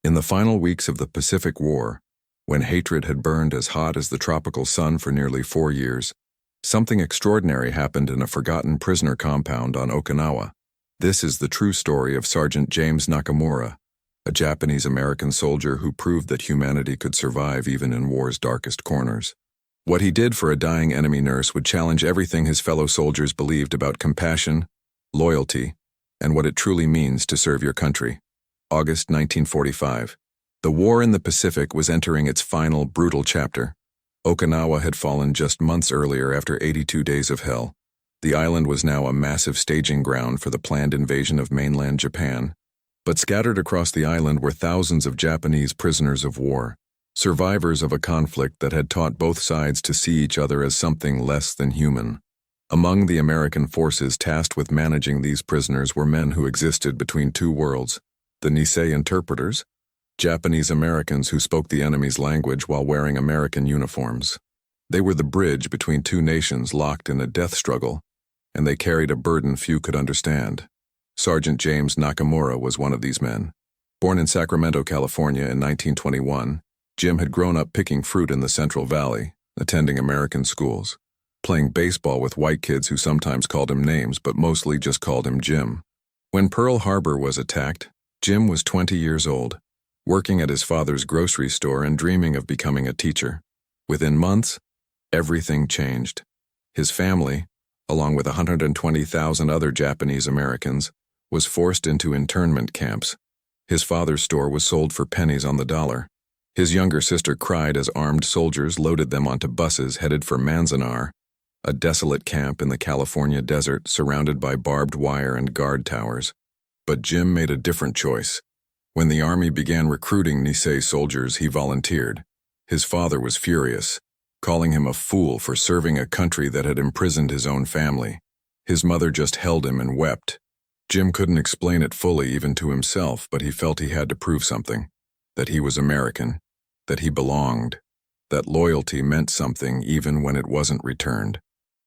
In the final weeks of the Pacific War, when hatred had burned as hot as the tropical sun for nearly 4 years, something extraordinary happened in a forgotten prisoner compound on Okinawa. This is the true story of Sergeant James Nakamura, a Japanese-American soldier who proved that humanity could survive even in war's darkest corners. What he did for a dying enemy nurse would challenge everything his fellow soldiers believed about compassion, loyalty, and what it truly means to serve your country. August 1945. The war in the Pacific was entering its final, brutal chapter. Okinawa had fallen just months earlier after 82 days of hell. The island was now a massive staging ground for the planned invasion of mainland Japan. But scattered across the island were thousands of Japanese prisoners of war, survivors of a conflict that had taught both sides to see each other as something less than human. Among the American forces tasked with managing these prisoners were men who existed between two worlds: the Nisei interpreters, Japanese Americans who spoke the enemy's language while wearing American uniforms. They were the bridge between two nations locked in a death struggle, and they carried a burden few could understand. Sergeant James Nakamura was one of these men. Born in Sacramento, California in 1921, Jim had grown up picking fruit in the Central Valley, attending American schools, playing baseball with white kids who sometimes called him names but mostly just called him Jim. When Pearl Harbor was attacked, Jim was 20 years old, working at his father's grocery store and dreaming of becoming a teacher. Within months, everything changed. His family, along with 120,000 other Japanese Americans, was forced into internment camps. His father's store was sold for pennies on the dollar. His younger sister cried as armed soldiers loaded them onto buses headed for Manzanar, a desolate camp in the California desert surrounded by barbed wire and guard towers. But Jim made a different choice. When the army began recruiting Nisei soldiers, he volunteered. His father was furious, calling him a fool for serving a country that had imprisoned his own family. His mother just held him and wept. Jim couldn't explain it fully even to himself, but he felt he had to prove something. That he was American. That he belonged. That loyalty meant something even when it wasn't returned.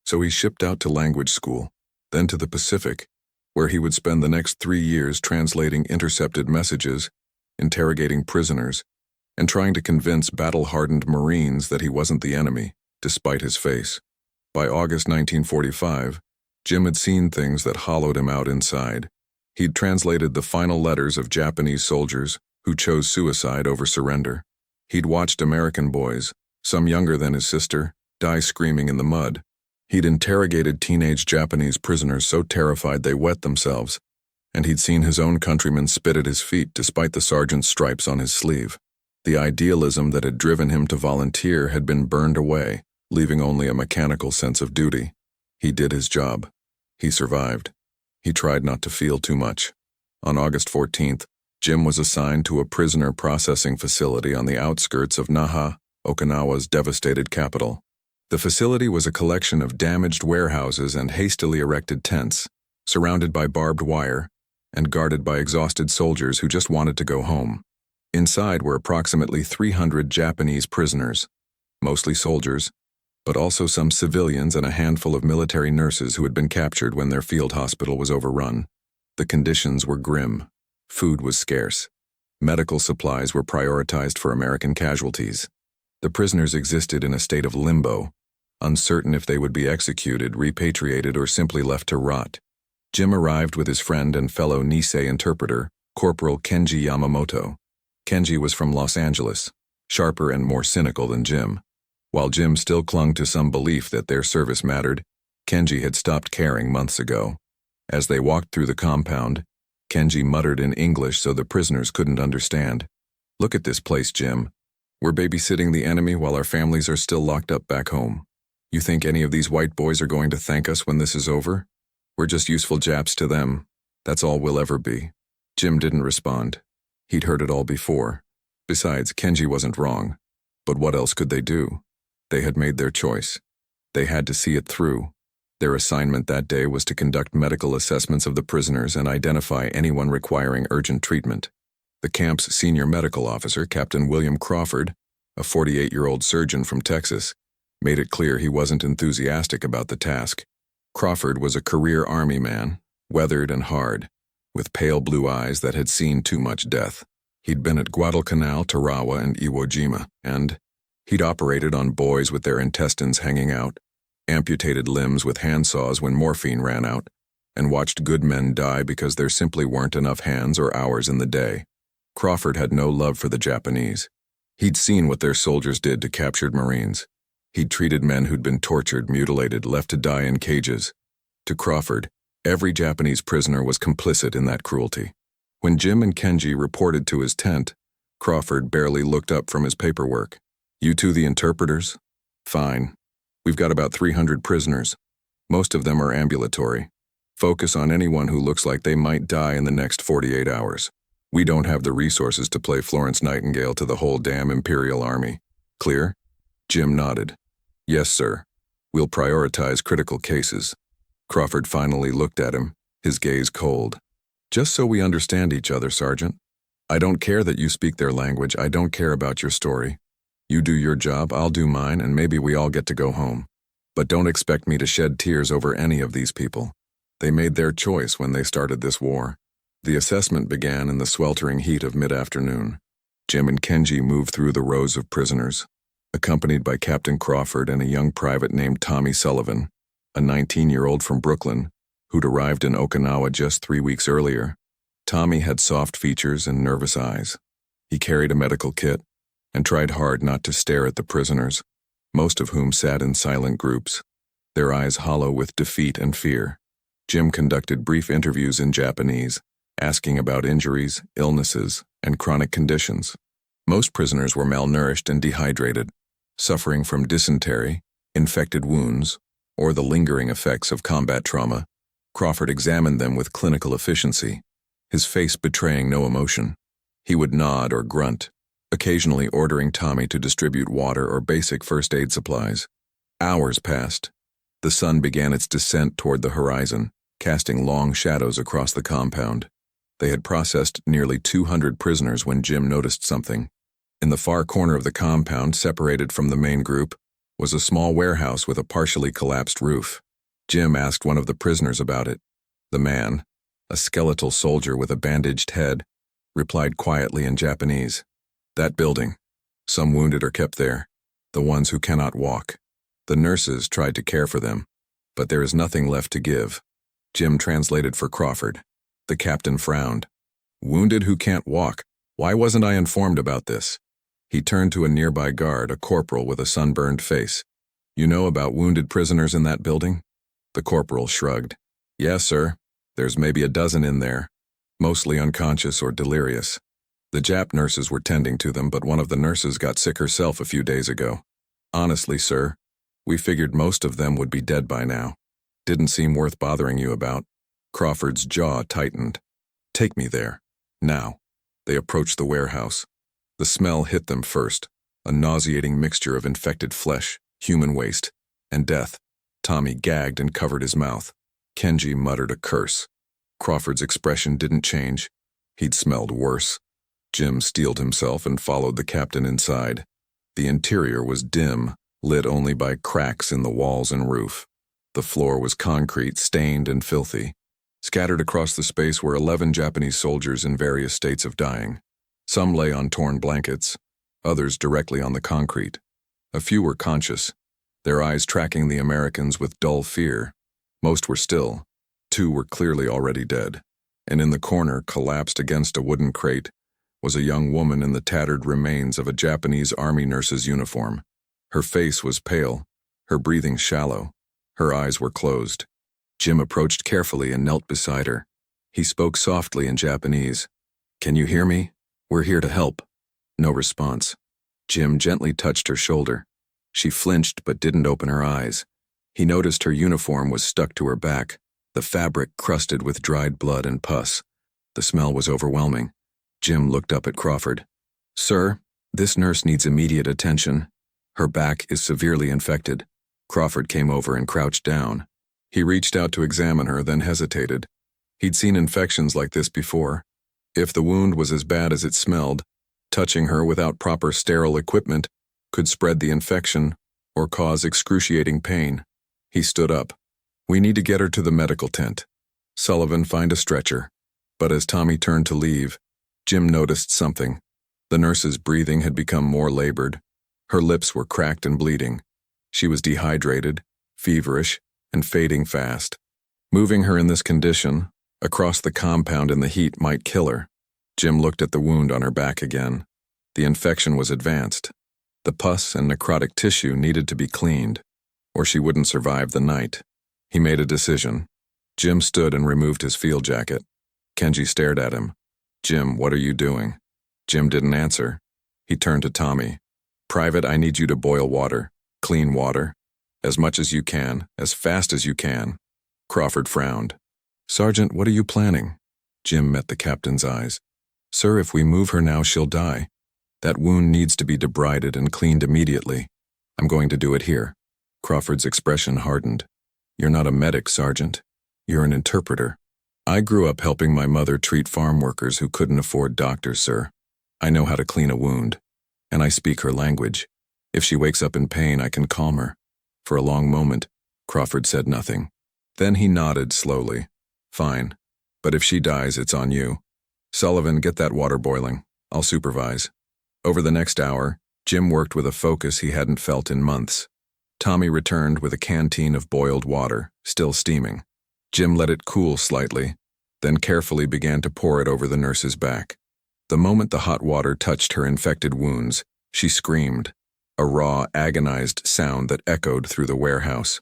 So he shipped out to language school, then to the Pacific, where he would spend the next 3 years translating intercepted messages, interrogating prisoners, and trying to convince battle-hardened Marines that he wasn't the enemy, despite his face. By August 1945, Jim had seen things that hollowed him out inside. He'd translated the final letters of Japanese soldiers who chose suicide over surrender. He'd watched American boys, some younger than his sister, die screaming in the mud. He'd interrogated teenage Japanese prisoners so terrified they wet themselves, and he'd seen his own countrymen spit at his feet despite the sergeant's stripes on his sleeve. The idealism that had driven him to volunteer had been burned away, leaving only a mechanical sense of duty. He did his job. He survived. He tried not to feel too much. On August 14th, Jim was assigned to a prisoner processing facility on the outskirts of Naha, Okinawa's devastated capital. The facility was a collection of damaged warehouses and hastily erected tents, surrounded by barbed wire, and guarded by exhausted soldiers who just wanted to go home. Inside were approximately 300 Japanese prisoners, mostly soldiers, but also some civilians and a handful of military nurses who had been captured when their field hospital was overrun. The conditions were grim. Food was scarce. Medical supplies were prioritized for American casualties. The prisoners existed in a state of limbo, uncertain if they would be executed, repatriated, or simply left to rot. Jim arrived with his friend and fellow Nisei interpreter, Corporal Kenji Yamamoto. Kenji was from Los Angeles, sharper and more cynical than Jim. While Jim still clung to some belief that their service mattered, Kenji had stopped caring months ago. As they walked through the compound, Kenji muttered in English so the prisoners couldn't understand. "Look at this place, Jim. We're babysitting the enemy while our families are still locked up back home. You think any of these white boys are going to thank us when this is over? We're just useful Japs to them. That's all we'll ever be." Jim didn't respond. He'd heard it all before. Besides, Kenji wasn't wrong. But what else could they do? They had made their choice. They had to see it through. Their assignment that day was to conduct medical assessments of the prisoners and identify anyone requiring urgent treatment. The camp's senior medical officer, Captain William Crawford, a 48-year-old surgeon from Texas, made it clear he wasn't enthusiastic about the task. Crawford was a career Army man, weathered and hard, with pale blue eyes that had seen too much death. He'd been at Guadalcanal, Tarawa, and Iwo Jima, and he'd operated on boys with their intestines hanging out, amputated limbs with handsaws when morphine ran out, and watched good men die because there simply weren't enough hands or hours in the day. Crawford had no love for the Japanese. He'd seen what their soldiers did to captured Marines. He'd treated men who'd been tortured, mutilated, left to die in cages. To Crawford, every Japanese prisoner was complicit in that cruelty. When Jim and Kenji reported to his tent, Crawford barely looked up from his paperwork. "You two the interpreters? Fine. We've got about 300 prisoners. Most of them are ambulatory. Focus on anyone who looks like they might die in the next 48 hours. We don't have the resources to play Florence Nightingale to the whole damn Imperial Army. Clear?" Jim nodded. "Yes, sir. We'll prioritize critical cases." Crawford finally looked at him, his gaze cold. "Just so we understand each other, Sergeant. I don't care that you speak their language. I don't care about your story. You do your job, I'll do mine, and maybe we all get to go home. But don't expect me to shed tears over any of these people. They made their choice when they started this war." The assessment began in the sweltering heat of mid-afternoon. Jim and Kenji moved through the rows of prisoners, accompanied by Captain Crawford and a young private named Tommy Sullivan, a 19-year-old from Brooklyn, who'd arrived in Okinawa just 3 weeks earlier. Tommy had soft features and nervous eyes. He carried a medical kit and tried hard not to stare at the prisoners, most of whom sat in silent groups, their eyes hollow with defeat and fear. Jim conducted brief interviews in Japanese, asking about injuries, illnesses, and chronic conditions. Most prisoners were malnourished and dehydrated, suffering from dysentery, infected wounds, or the lingering effects of combat trauma. Crawford examined them with clinical efficiency, his face betraying no emotion. He would nod or grunt, occasionally ordering Tommy to distribute water or basic first aid supplies. Hours passed. The sun began its descent toward the horizon, casting long shadows across the compound. They had processed nearly 200 prisoners when Jim noticed something. In the far corner of the compound, separated from the main group, was a small warehouse with a partially collapsed roof. Jim asked one of the prisoners about it. The man, a skeletal soldier with a bandaged head, replied quietly in Japanese, "That building. Some wounded are kept there, the ones who cannot walk. The nurses tried to care for them, but there is nothing left to give." Jim translated for Crawford. The captain frowned. "Wounded who can't walk? Why wasn't I informed about this?" He turned to a nearby guard, a corporal with a sunburned face. "You know about wounded prisoners in that building?" The corporal shrugged. "Yes, sir. There's maybe a dozen in there, mostly unconscious or delirious. The Jap nurses were tending to them, but one of the nurses got sick herself a few days ago. Honestly, sir, we figured most of them would be dead by now. Didn't seem worth bothering you about." Crawford's jaw tightened. "Take me there. Now." They approached the warehouse. The smell hit them first, a nauseating mixture of infected flesh, human waste, and death. Tommy gagged and covered his mouth. Kenji muttered a curse. Crawford's expression didn't change. He'd smelled worse. Jim steeled himself and followed the captain inside. The interior was dim, lit only by cracks in the walls and roof. The floor was concrete, stained and filthy. Scattered across the space were 11 Japanese soldiers in various states of dying. Some lay on torn blankets, others directly on the concrete. A few were conscious, their eyes tracking the Americans with dull fear. Most were still. 2 were clearly already dead. And in the corner, collapsed against a wooden crate, was a young woman in the tattered remains of a Japanese army nurse's uniform. Her face was pale, her breathing shallow, her eyes were closed. Jim approached carefully and knelt beside her. He spoke softly in Japanese. "Can you hear me? We're here to help." No response. Jim gently touched her shoulder. She flinched but didn't open her eyes. He noticed her uniform was stuck to her back, the fabric crusted with dried blood and pus. The smell was overwhelming. Jim looked up at Crawford. "Sir, this nurse needs immediate attention. Her back is severely infected." Crawford came over and crouched down. He reached out to examine her, then hesitated. He'd seen infections like this before. If the wound was as bad as it smelled, touching her without proper sterile equipment could spread the infection or cause excruciating pain. He stood up. "We need to get her to the medical tent. Sullivan, find a stretcher." But as Tommy turned to leave, Jim noticed something. The nurse's breathing had become more labored. Her lips were cracked and bleeding. She was dehydrated, feverish, and fading fast. Moving her in this condition, across the compound in the heat, might kill her. Jim looked at the wound on her back again. The infection was advanced. The pus and necrotic tissue needed to be cleaned, or she wouldn't survive the night. He made a decision. Jim stood and removed his field jacket. Kenji stared at him. "Jim, what are you doing?" Jim didn't answer. He turned to Tommy. "Private, I need you to boil water. Clean water. As much as you can, as fast as you can." Crawford frowned. "Sergeant, what are you planning?" Jim met the captain's eyes. "Sir, if we move her now, she'll die. That wound needs to be debrided and cleaned immediately. I'm going to do it here." Crawford's expression hardened. "You're not a medic, Sergeant. You're an interpreter. I grew up helping my mother treat farm workers who couldn't afford doctors, sir. I know how to clean a wound, and I speak her language. If she wakes up in pain, I can calm her." For a long moment, Crawford said nothing. Then he nodded slowly. "Fine, but if she dies, it's on you. Sullivan, get that water boiling. I'll supervise." Over the next hour, Jim worked with a focus he hadn't felt in months. Tommy returned with a canteen of boiled water, still steaming. Jim let it cool slightly, then carefully began to pour it over the nurse's back. The moment the hot water touched her infected wounds, she screamed, a raw, agonized sound that echoed through the warehouse.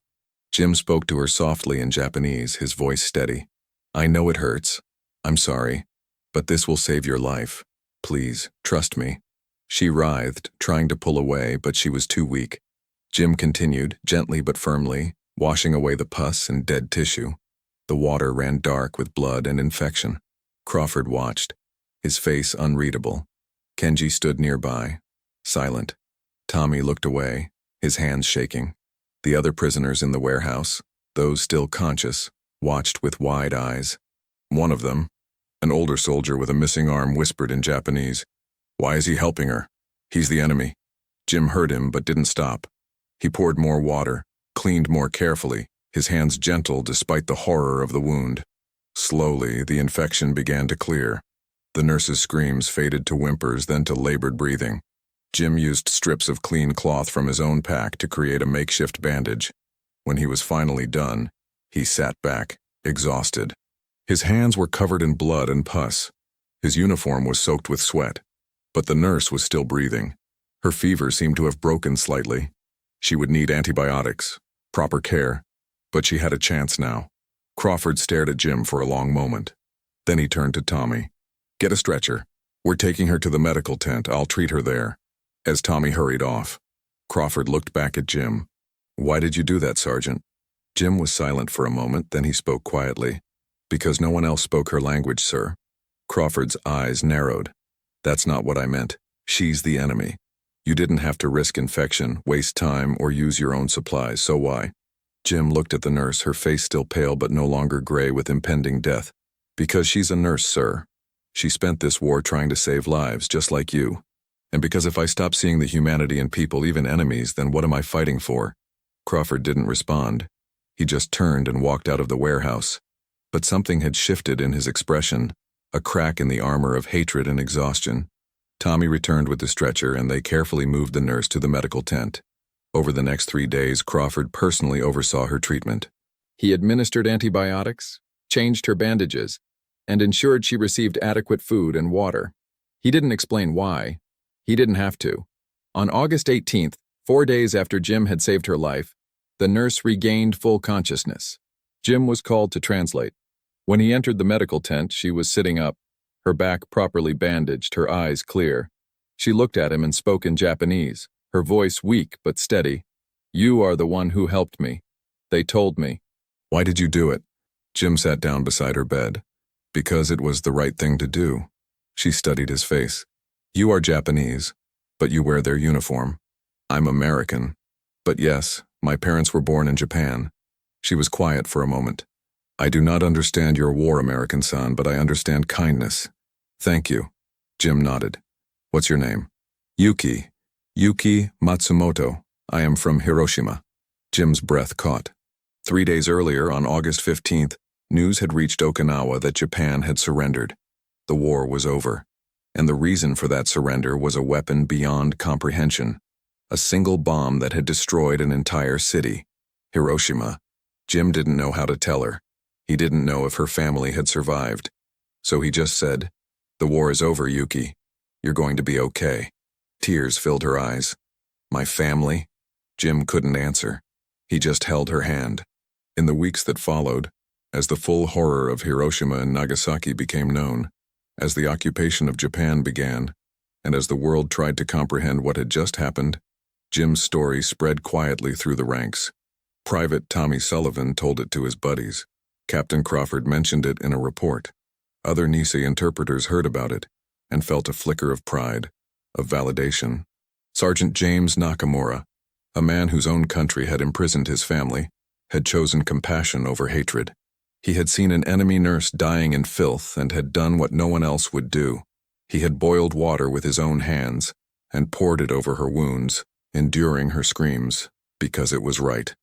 Jim spoke to her softly in Japanese, his voice steady. "I know it hurts. I'm sorry. But this will save your life. Please, trust me." She writhed, trying to pull away, but she was too weak. Jim continued, gently but firmly, washing away the pus and dead tissue. The water ran dark with blood and infection. Crawford watched, his face unreadable. Kenji stood nearby, silent. Tommy looked away, his hands shaking. The other prisoners in the warehouse, those still conscious, watched with wide eyes. One of them, an older soldier with a missing arm, whispered in Japanese, "Why is he helping her? He's the enemy." Jim heard him but didn't stop. He poured more water, cleaned more carefully, his hands gentle despite the horror of the wound. Slowly, the infection began to clear. The nurse's screams faded to whimpers, then to labored breathing. Jim used strips of clean cloth from his own pack to create a makeshift bandage. When he was finally done, he sat back, exhausted. His hands were covered in blood and pus. His uniform was soaked with sweat. But the nurse was still breathing. Her fever seemed to have broken slightly. She would need antibiotics, proper care, but she had a chance now. Crawford stared at Jim for a long moment. Then he turned to Tommy. "Get a stretcher. We're taking her to the medical tent. I'll treat her there." As Tommy hurried off, Crawford looked back at Jim. "Why did you do that, Sergeant?" Jim was silent for a moment, then he spoke quietly. "Because no one else spoke her language, sir." Crawford's eyes narrowed. "That's not what I meant. She's the enemy. You didn't have to risk infection, waste time, or use your own supplies, so why?" Jim looked at the nurse, her face still pale but no longer gray with impending death. "Because she's a nurse, sir. She spent this war trying to save lives, just like you. And because if I stop seeing the humanity in people, even enemies, then what am I fighting for?" Crawford didn't respond. He just turned and walked out of the warehouse. But something had shifted in his expression, a crack in the armor of hatred and exhaustion. Tommy returned with the stretcher, and they carefully moved the nurse to the medical tent. Over the next 3 days, Crawford personally oversaw her treatment. He administered antibiotics, changed her bandages, and ensured she received adequate food and water. He didn't explain why. He didn't have to. On August 18th, 4 days after Jim had saved her life, the nurse regained full consciousness. Jim was called to translate. When he entered the medical tent, she was sitting up, her back properly bandaged, her eyes clear. She looked at him and spoke in Japanese, her voice weak but steady. "You are the one who helped me. They told me." "Why did you do it?" Jim sat down beside her bed. "Because it was the right thing to do." She studied his face. "You are Japanese, but you wear their uniform. I'm American. But yes, my parents were born in Japan." She was quiet for a moment. "I do not understand your war, American son, but I understand kindness. Thank you." Jim nodded. "What's your name?" "Yuki. Yuki Matsumoto. I am from Hiroshima." Jim's breath caught. 3 days earlier, on August 15th, news had reached Okinawa that Japan had surrendered. The war was over. And the reason for that surrender was a weapon beyond comprehension. A single bomb that had destroyed an entire city. Hiroshima. Jim didn't know how to tell her. He didn't know if her family had survived. So he just said, "The war is over, Yuki. You're going to be okay." Tears filled her eyes. "My family?" Jim couldn't answer. He just held her hand. In the weeks that followed, as the full horror of Hiroshima and Nagasaki became known, as the occupation of Japan began, and as the world tried to comprehend what had just happened, Jim's story spread quietly through the ranks. Private Tommy Sullivan told it to his buddies. Captain Crawford mentioned it in a report. Other Nisei interpreters heard about it and felt a flicker of pride, of validation. Sergeant James Nakamura, a man whose own country had imprisoned his family, had chosen compassion over hatred. He had seen an enemy nurse dying in filth and had done what no one else would do. He had boiled water with his own hands and poured it over her wounds, enduring her screams, because it was right.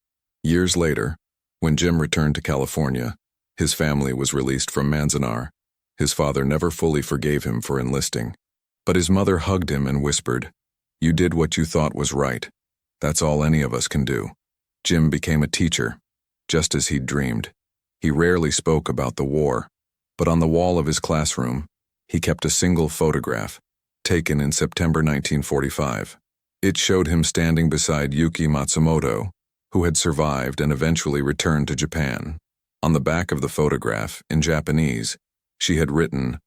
Years later, when Jim returned to California, his family was released from Manzanar. His father never fully forgave him for enlisting. But his mother hugged him and whispered, "You did what you thought was right. That's all any of us can do." Jim became a teacher, just as he'd dreamed. He rarely spoke about the war, but on the wall of his classroom, he kept a single photograph, taken in September 1945. It showed him standing beside Yuki Matsumoto, who had survived and eventually returned to Japan. On the back of the photograph, in Japanese, she had written,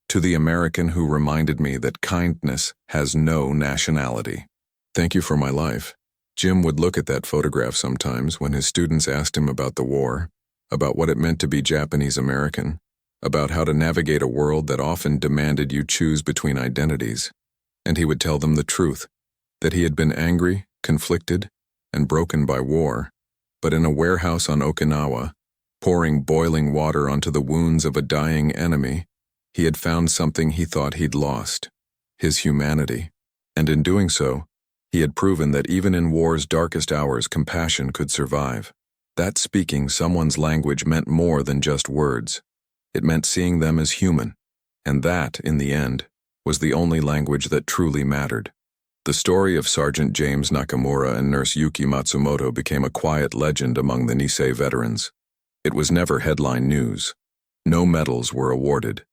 "To the American who reminded me that kindness has no nationality. Thank you for my life." Jim would look at that photograph sometimes when his students asked him about the war, about what it meant to be Japanese American, about how to navigate a world that often demanded you choose between identities. And he would tell them the truth, that he had been angry, conflicted, and broken by war, but in a warehouse on Okinawa, pouring boiling water onto the wounds of a dying enemy, he had found something he thought he'd lost, his humanity. And in doing so, he had proven that even in war's darkest hours, compassion could survive. That speaking someone's language meant more than just words. It meant seeing them as human, and that, in the end, was the only language that truly mattered. The story of Sergeant James Nakamura and Nurse Yuki Matsumoto became a quiet legend among the Nisei veterans. It was never headline news. No medals were awarded,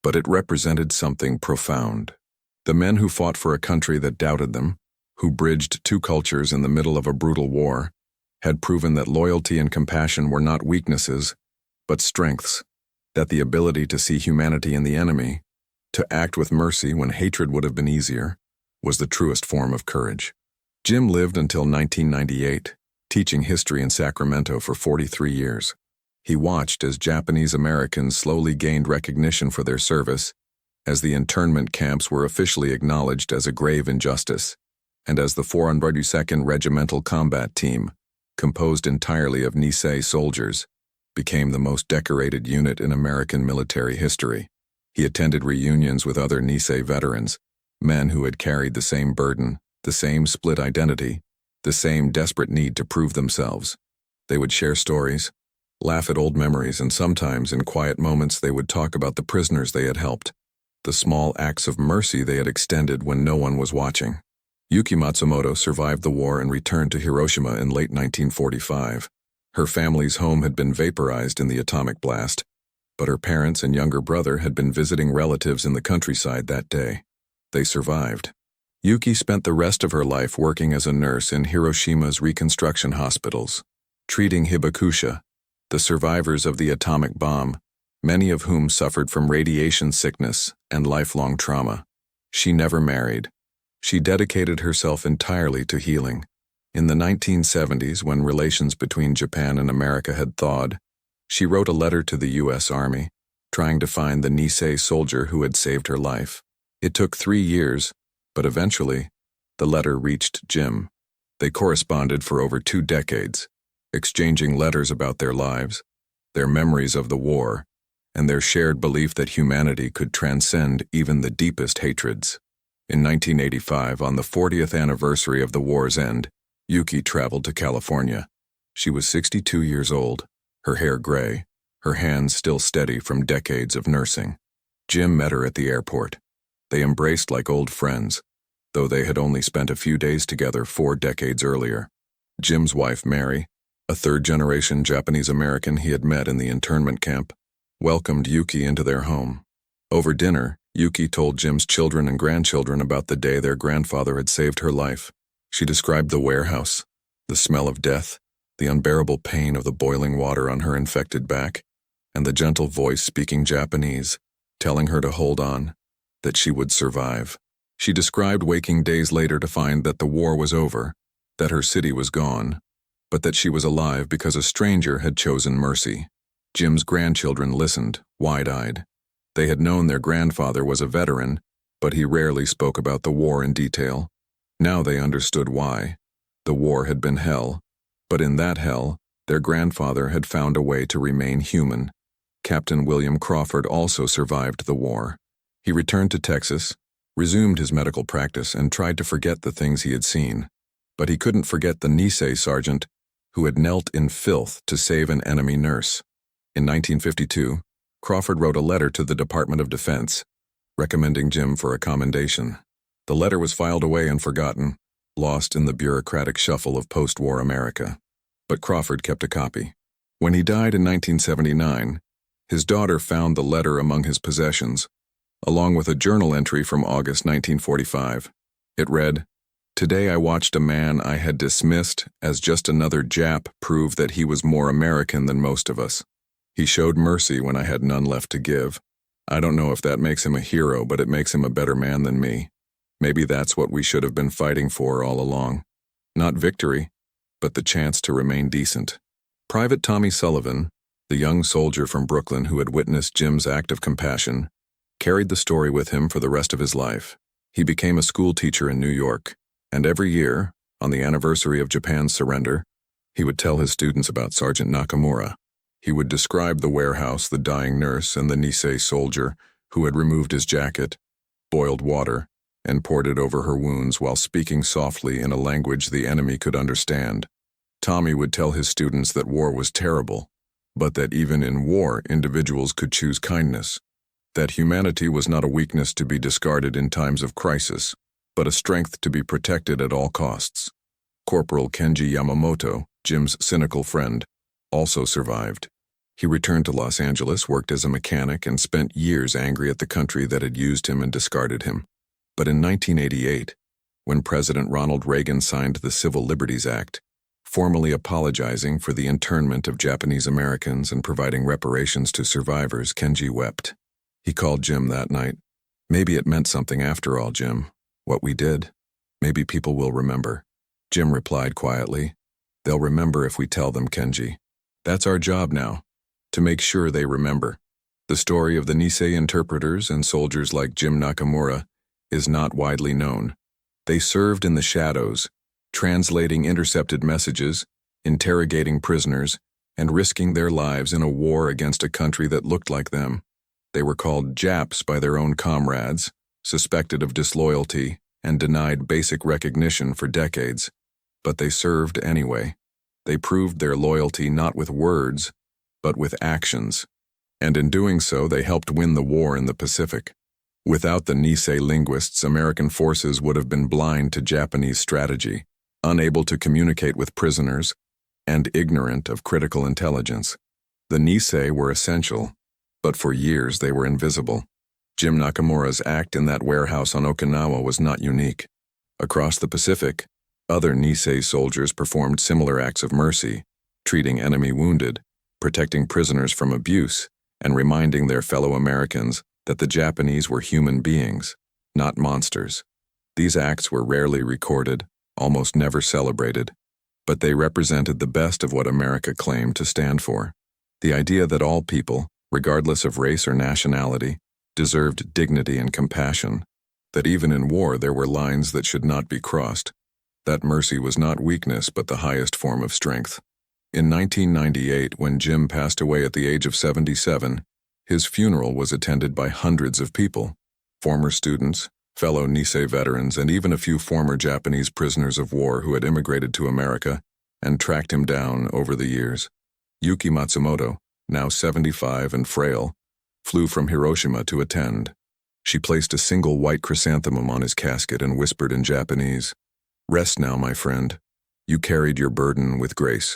but it represented something profound. The men who fought for a country that doubted them, who bridged two cultures in the middle of a brutal war, had proven that loyalty and compassion were not weaknesses, but strengths, that the ability to see humanity in the enemy, to act with mercy when hatred would have been easier, was the truest form of courage. Jim lived until 1998, teaching history in Sacramento for 43 years. He watched as Japanese Americans slowly gained recognition for their service, as the internment camps were officially acknowledged as a grave injustice, and as the 402nd Regimental Combat Team, composed entirely of Nisei soldiers, became the most decorated unit in American military history. He attended reunions with other Nisei veterans, men who had carried the same burden, the same split identity, the same desperate need to prove themselves. They would share stories, laugh at old memories, and sometimes in quiet moments they would talk about the prisoners they had helped, the small acts of mercy they had extended when no one was watching. Yuki Matsumoto survived the war and returned to Hiroshima in late 1945. Her family's home had been vaporized in the atomic blast, but her parents and younger brother had been visiting relatives in the countryside that day. They survived. Yuki spent the rest of her life working as a nurse in Hiroshima's reconstruction hospitals, treating hibakusha, the survivors of the atomic bomb, many of whom suffered from radiation sickness and lifelong trauma. She never married. She dedicated herself entirely to healing. In the 1970s, when relations between Japan and America had thawed, she wrote a letter to the U.S. Army, trying to find the Nisei soldier who had saved her life. It took 3 years, but eventually, the letter reached Jim. They corresponded for over 2 decades, exchanging letters about their lives, their memories of the war, and their shared belief that humanity could transcend even the deepest hatreds. In 1985, on the 40th anniversary of the war's end, Yuki traveled to California. She was 62 years old, her hair gray, her hands still steady from decades of nursing. Jim met her at the airport. They embraced like old friends, though they had only spent a few days together 4 decades earlier. Jim's wife, Mary, a third-generation Japanese-American he had met in the internment camp, welcomed Yuki into their home. Over dinner, Yuki told Jim's children and grandchildren about the day their grandfather had saved her life. She described the warehouse, the smell of death, the unbearable pain of the boiling water on her infected back, and the gentle voice speaking Japanese, telling her to hold on, that she would survive. She described waking days later to find that the war was over, that her city was gone, but that she was alive because a stranger had chosen mercy. Jim's grandchildren listened, wide-eyed. They had known their grandfather was a veteran, but he rarely spoke about the war in detail. Now they understood why. The war had been hell, but in that hell, their grandfather had found a way to remain human. Captain William Crawford also survived the war. He returned to Texas, resumed his medical practice, and tried to forget the things he had seen. But he couldn't forget the Nisei sergeant who had knelt in filth to save an enemy nurse. In 1952, Crawford wrote a letter to the Department of Defense, recommending Jim for a commendation. The letter was filed away and forgotten, lost in the bureaucratic shuffle of post-war America. But Crawford kept a copy. When he died in 1979, his daughter found the letter among his possessions, along with a journal entry from August 1945. It read, "Today I watched a man I had dismissed as just another Jap prove that he was more American than most of us. He showed mercy when I had none left to give. I don't know if that makes him a hero, but it makes him a better man than me. Maybe that's what we should have been fighting for all along. Not victory, but the chance to remain decent." Private Tommy Sullivan, the young soldier from Brooklyn who had witnessed Jim's act of compassion, carried the story with him for the rest of his life. He became a school teacher in New York, and every year, on the anniversary of Japan's surrender, he would tell his students about Sergeant Nakamura. He would describe the warehouse, the dying nurse, and the Nisei soldier who had removed his jacket, boiled water, and poured it over her wounds while speaking softly in a language the enemy could understand. Tommy would tell his students that war was terrible, but that even in war, individuals could choose kindness, that humanity was not a weakness to be discarded in times of crisis, but a strength to be protected at all costs. Corporal Kenji Yamamoto, Jim's cynical friend, also survived. He returned to Los Angeles, worked as a mechanic, and spent years angry at the country that had used him and discarded him. But in 1988, when President Ronald Reagan signed the Civil Liberties Act, formally apologizing for the internment of Japanese Americans and providing reparations to survivors, Kenji wept. He called Jim that night. "Maybe it meant something after all, Jim. What we did. Maybe people will remember." Jim replied quietly, "They'll remember if we tell them, Kenji. That's our job now, to make sure they remember." The story of the Nisei interpreters and soldiers like Jim Nakamura is not widely known. They served in the shadows, translating intercepted messages, interrogating prisoners, and risking their lives in a war against a country that looked like them. They were called Japs by their own comrades, suspected of disloyalty, and denied basic recognition for decades. But they served anyway. They proved their loyalty not with words, but with actions. And in doing so, they helped win the war in the Pacific. Without the Nisei linguists, American forces would have been blind to Japanese strategy, unable to communicate with prisoners, and ignorant of critical intelligence. The Nisei were essential, but for years they were invisible. Jim Nakamura's act in that warehouse on Okinawa was not unique. Across the Pacific, other Nisei soldiers performed similar acts of mercy, treating enemy wounded, protecting prisoners from abuse, and reminding their fellow Americans that the Japanese were human beings, not monsters. These acts were rarely recorded, almost never celebrated, but they represented the best of what America claimed to stand for. The idea that all people, regardless of race or nationality, deserved dignity and compassion, that even in war there were lines that should not be crossed, that mercy was not weakness but the highest form of strength. In 1998, when Jim passed away at the age of 77, his funeral was attended by hundreds of people, former students, fellow Nisei veterans, and even a few former Japanese prisoners of war who had immigrated to America and tracked him down over the years. Yuki Matsumoto, now 75 and frail, flew from Hiroshima to attend. She placed a single white chrysanthemum on his casket and whispered in Japanese, "Rest now, my friend. You carried your burden with grace."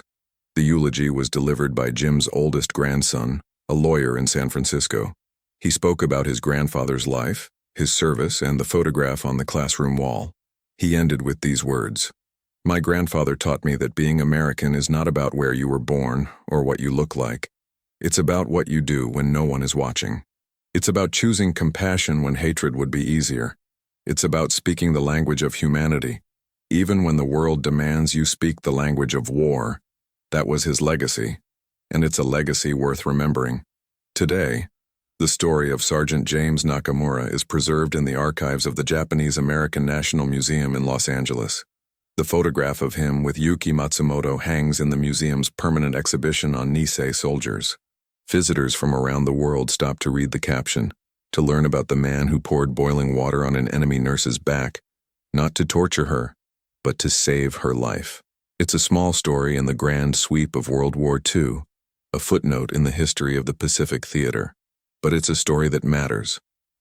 The eulogy was delivered by Jim's oldest grandson, a lawyer in San Francisco. He spoke about his grandfather's life, his service, and the photograph on the classroom wall. He ended with these words, "My grandfather taught me that being American is not about where you were born or what you look like. It's about what you do when no one is watching. It's about choosing compassion when hatred would be easier. It's about speaking the language of humanity, even when the world demands you speak the language of war." That was his legacy, and it's a legacy worth remembering. Today, the story of Sergeant James Nakamura is preserved in the archives of the Japanese American National Museum in Los Angeles. The photograph of him with Yuki Matsumoto hangs in the museum's permanent exhibition on Nisei soldiers. Visitors from around the world stop to read the caption, to learn about the man who poured boiling water on an enemy nurse's back, not to torture her, but to save her life. It's a small story in the grand sweep of World War II, a footnote in the history of the Pacific Theater. But it's a story that matters,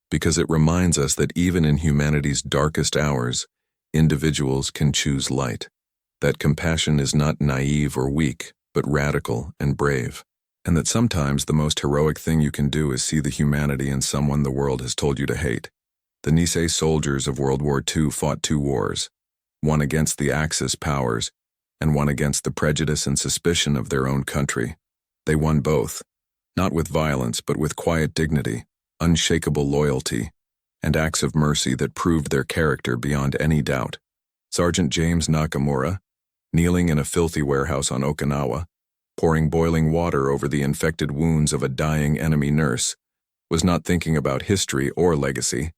because it reminds us that even in humanity's darkest hours, individuals can choose light. That compassion is not naive or weak, but radical and brave. And that sometimes the most heroic thing you can do is see the humanity in someone the world has told you to hate. The Nisei soldiers of World War II fought two wars, one against the Axis powers, and one against the prejudice and suspicion of their own country. They won both, not with violence but with quiet dignity, unshakable loyalty, and acts of mercy that proved their character beyond any doubt. Sergeant James Nakamura, kneeling in a filthy warehouse on Okinawa, pouring boiling water over the infected wounds of a dying enemy nurse, was not thinking about history or legacy.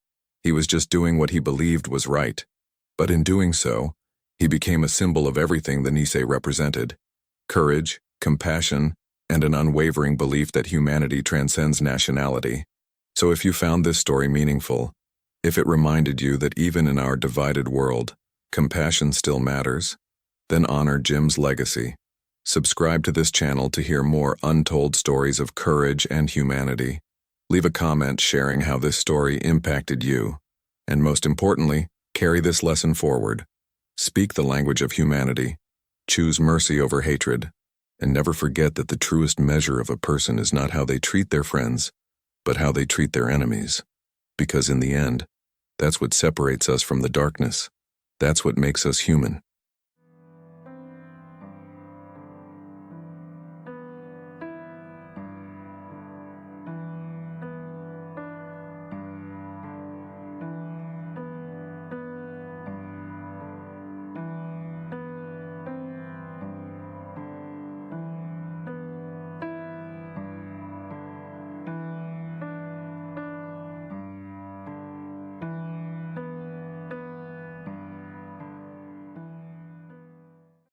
He was just doing what he believed was right. But in doing so, he became a symbol of everything the Nisei represented: courage, compassion, and an unwavering belief that humanity transcends nationality. So if you found this story meaningful, if it reminded you that even in our divided world, compassion still matters, then honor Jim's legacy. Subscribe to this channel to hear more untold stories of courage and humanity. Leave a comment sharing how this story impacted you. And most importantly, carry this lesson forward. Speak the language of humanity. Choose mercy over hatred. And never forget that the truest measure of a person is not how they treat their friends, but how they treat their enemies. Because in the end, that's what separates us from the darkness. That's what makes us human.